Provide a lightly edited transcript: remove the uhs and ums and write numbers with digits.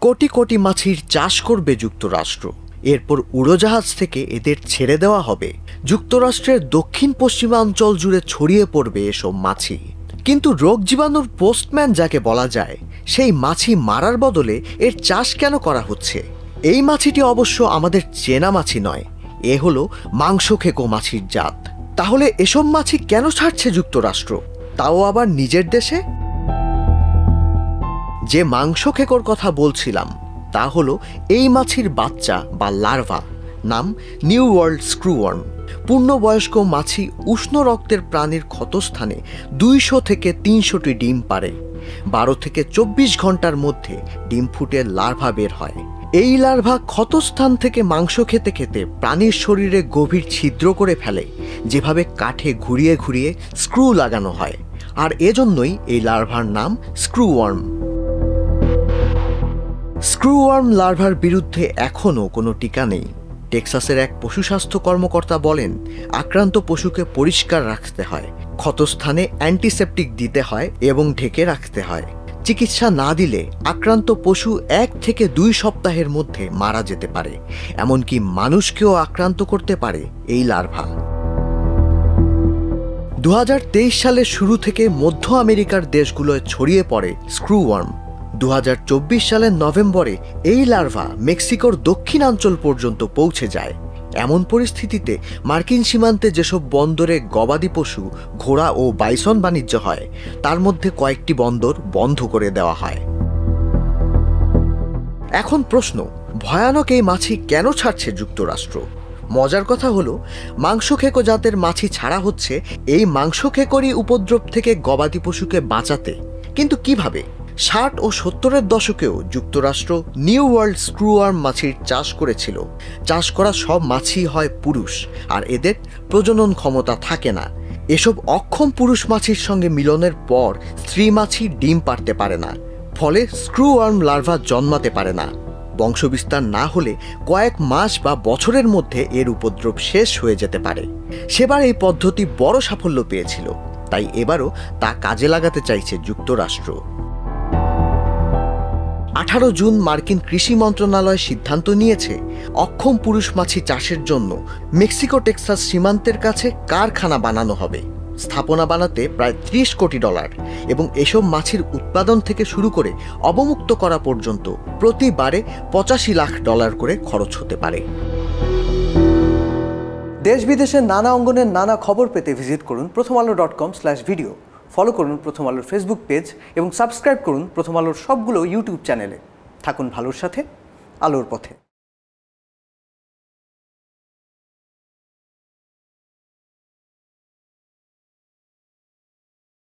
কোটি কোটি মাছির চাষ করবে যুক্তরাষ্ট্র। এরপর উড়োজাহাজ থেকে এদের ছেড়ে দেওয়া হবে। যুক্তরাষ্ট্রের দক্ষিণ পশ্চিমাঞ্চল জুড়ে ছড়িয়ে পড়বে এসব মাছি। কিন্তু রোগ জীবাণুর পোস্টম্যান যাকে বলা যায়, সেই মাছি মারার বদলে এর চাষ কেন করা হচ্ছে? এই মাছিটি অবশ্য আমাদের চেনা মাছি নয়, এ হলো মাংসখেকো মাছির জাত। তাহলে এসব মাছি কেন ছাড়ছে যুক্তরাষ্ট্র, তাও আবার নিজের দেশে? যে মাংসখেকোর কথা বলছিলাম তা হলো এই মাছির বাচ্চা বা লার্ভা, নাম নিউ ওয়ার্ল্ড স্ক্রুওয়ার্ম। পূর্ণবয়স্ক মাছি উষ্ণ রক্তের প্রাণীর ক্ষতস্থানে 200 থেকে 300টি ডিম পাড়ে। 12 থেকে 24 ঘন্টার মধ্যে ডিম ফুটে লার্ভা বের হয়। এই লার্ভা ক্ষতস্থান থেকে মাংস খেতে খেতে প্রাণীর শরীরে গভীর ছিদ্র করে ফেলে, যেভাবে কাঠে ঘুরিয়ে ঘুরিয়ে স্ক্রু লাগানো হয়। আর এজন্যই এই লার্ভার নাম স্ক্রুওয়ার্ম। স্ক্রুওয়ার্ম লার্ভার বিরুদ্ধে এখনও কোনো টিকা নেই। টেক্সাসের এক পশু স্বাস্থ্য কর্মকর্তা বলেন, আক্রান্ত পশুকে পরিষ্কার রাখতে হয়, ক্ষতস্থানে অ্যান্টিসেপটিক দিতে হয় এবং ঢেকে রাখতে হয়। চিকিৎসা না দিলে আক্রান্ত পশু 1 থেকে 2 সপ্তাহের মধ্যে মারা যেতে পারে। এমনকি মানুষকেও আক্রান্ত করতে পারে এই লার্ভা। 2023 সালের শুরু থেকে মধ্য আমেরিকার দেশগুলোয় ছড়িয়ে পড়ে স্ক্রুওয়ার্ম। 2024 সালের নভেম্বরে এই লার্ভা মেক্সিকোর দক্ষিণাঞ্চল পর্যন্ত পৌঁছে যায়। এমন পরিস্থিতিতে মার্কিন সীমান্তে যেসব বন্দরে গবাদি পশু, ঘোড়া ও বাইসন বাণিজ্য হয়, তার মধ্যে কয়েকটি বন্দর বন্ধ করে দেওয়া হয়। এখন প্রশ্ন, ভয়ানক এই মাছি কেন ছাড়ছে যুক্তরাষ্ট্র? মজার কথা হলো, মাংসখেকো জাতের মাছি ছাড়া হচ্ছে এই মাংসখেকোরই উপদ্রব থেকে গবাদি পশুকে বাঁচাতে। কিন্তু কিভাবে? 60 ও 70-এর দশকেও যুক্তরাষ্ট্র নিউ ওয়ার্ল্ড স্ক্রুওয়ার্ম মাছির চাষ করেছিল। চাষ করা সব মাছি হয় পুরুষ, আর এদের প্রজনন ক্ষমতা থাকে না। এসব অক্ষম পুরুষ মাছির সঙ্গে মিলনের পর স্ত্রী মাছি ডিম পাড়তে পারে না, ফলে স্ক্রুওয়ার্ম লার্ভা জন্মাতে পারে না। বংশবিস্তার না হলে কয়েক মাস বা বছরের মধ্যে এর উপদ্রব শেষ হয়ে যেতে পারে। সেবার এই পদ্ধতি বড় সাফল্য পেয়েছিল, তাই এবারও তা কাজে লাগাতে চাইছে যুক্তরাষ্ট্র। 18 জুন মার্কিন কৃষি মন্ত্রণালয় সিদ্ধান্ত নিয়েছে, অক্ষম পুরুষ মাছি চাষের জন্য মেক্সিকো টেক্সাস সীমান্তের কাছে কারখানা বানানো হবে। স্থাপনা বানাতে প্রায় $30 কোটি এবং এসব মাছির উৎপাদন থেকে শুরু করে অবমুক্ত করা পর্যন্ত প্রতিবারে $85 লাখ করে খরচ হতে পারে। দেশ বিদেশের নানা অঙ্গনের নানা খবর পেতে ভিজিট করুন prothomalo.com/video। ফলো করুন প্রথম আলোর ফেসবুক পেজ এবং সাবস্ক্রাইব করুন প্রথম আলোর সবগুলো ইউটিউব চ্যানেলে। থাকুন ভালোর সাথে, আলোর পথে।